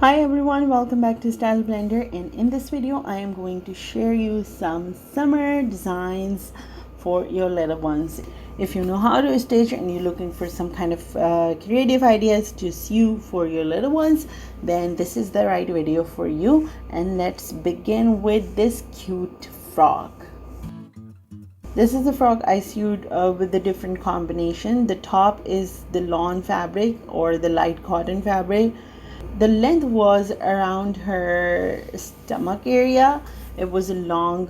Hi everyone, welcome back to Style Blender, and in this video I am going to share you some summer designs for your little ones. If you know how to stitch and you're looking for some kind of creative ideas to sew for your little ones, then this is the right video for you. And let's begin with this cute frock. This is the frock I sewed with the different combination. The top is the lawn fabric or the light cotton fabric. The length was around her stomach area. It was a long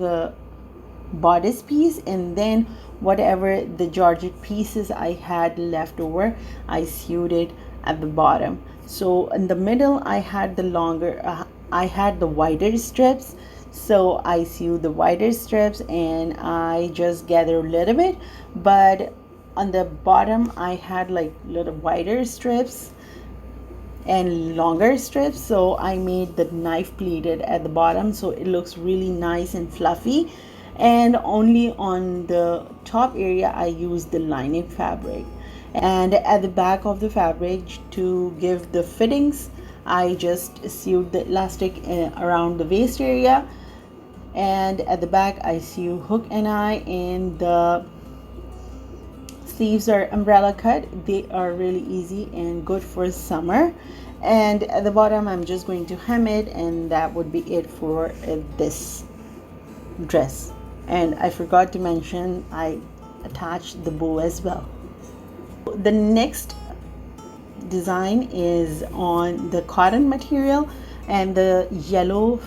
bodice piece, and then whatever the georgette pieces I had left over, I sewed it at the bottom. So in the middle I had the wider strips, so I sewed the wider strips and I just gathered a little bit, but on the bottom I had like little wider strips and longer strips, so I made the knife pleated at the bottom so it looks really nice and fluffy. And only on the top area I used the lining fabric, and at the back of the fabric, to give the fittings, I just sewed the elastic around the waist area, and at the back I sewed hook and eye, and the sleeves are umbrella cut. They are really easy and good for summer. And at the bottom I'm just going to hem it, and that would be it for this dress. And I forgot to mention I attached the bow as well. The next design is on the cotton material, and the yellow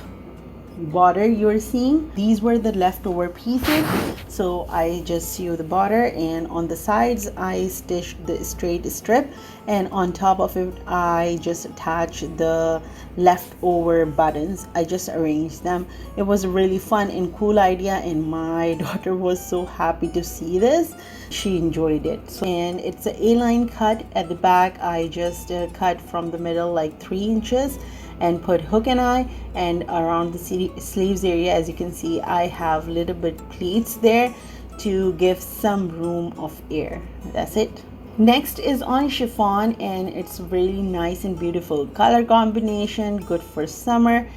border you're seeing, these were the leftover pieces, so I just sew the border, and on the sides I stitched the straight strip, and on top of it I just attached the leftover buttons. I just arranged them. It was a really fun and cool idea, and my daughter was so happy to see this. She enjoyed it. And it's an A-line cut. At the back I just cut from the middle like 3 inches and put hook and eye, and around the sleeves area, as you can see, I have little bit pleats there to give some room of air. That's it. Next is on chiffon, and it's really nice and beautiful color combination, good for summer.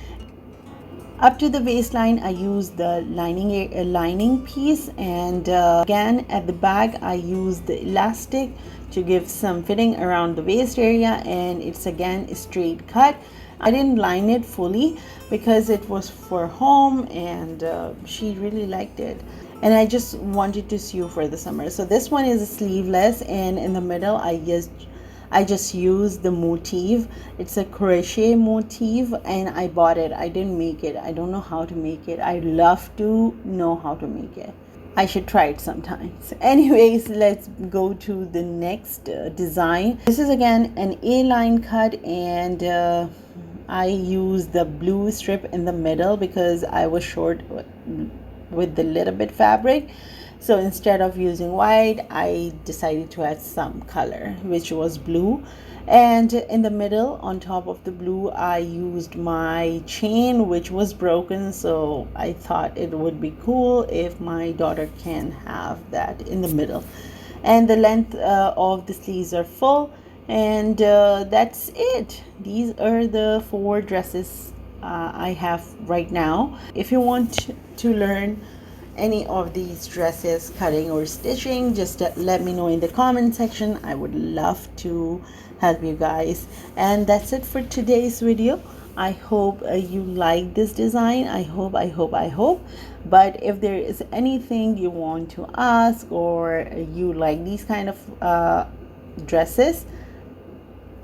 Up to the waistline I used the lining piece, and again at the back I used the elastic to give some fitting around the waist area, and it's again a straight cut. I didn't line it fully because it was for home, and she really liked it, and I just wanted to sew for the summer. So this one is sleeveless, and in the middle I just used the motif. It's a crochet motif, and I bought it. I didn't make it. I don't know how to make it. I'd love to know how to make it. I should try it sometimes. Anyways, let's go to the next design. This is again an A-line cut, and I used the blue strip in the middle because I was short with the little bit fabric. So instead of using white, I decided to add some color, which was blue. And in the middle, on top of the blue, I used my chain, which was broken. So I thought it would be cool if my daughter can have that in the middle. And the length of the sleeves are full. And that's it. These are the 4 dresses I have right now. If you want to learn any of these dresses cutting or stitching, just let me know in the comment section. I would love to help you guys. And that's it for today's video. I hope you like this design. I hope. But if there is anything you want to ask, or you like these kind of dresses,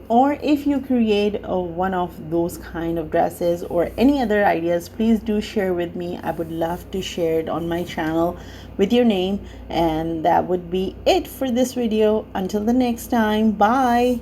or if you create one of those kind of dresses or any other ideas, please do share with me. I would love to share it on my channel with your name. And that would be it for this video. Until the next time, bye.